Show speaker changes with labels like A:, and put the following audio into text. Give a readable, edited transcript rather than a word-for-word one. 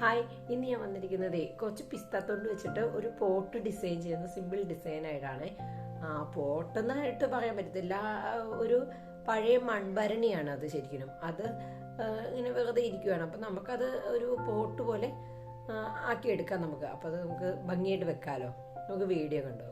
A: Hi, ഇന്ന് ഞാൻ വന്നിരിക്കുന്നത് കുറച്ച് പിസ്താത്തൊണ്ട് വെച്ചിട്ട് ഒരു പോട്ട് ഡിസൈൻ ചെയ്യുന്ന സിമ്പിൾ ഡിസൈൻ ആയിട്ടാണ്. പോട്ടെന്നായിട്ട് പറയാൻ പറ്റത്തില്ല, ഒരു പഴയ മൺഭരണിയാണ് അത്. ശരിക്കും അത് ഇങ്ങനെ വെറുതെ ഇരിക്കുകയാണ്. അപ്പം നമുക്കത് ഒരു പോട്ട് പോലെ ആക്കിയെടുക്കാം നമുക്ക്. അപ്പം അത് നമുക്ക് ഭംഗിയായിട്ട് വെക്കാമല്ലോ. നമുക്ക് വീഡിയോ കണ്ടു.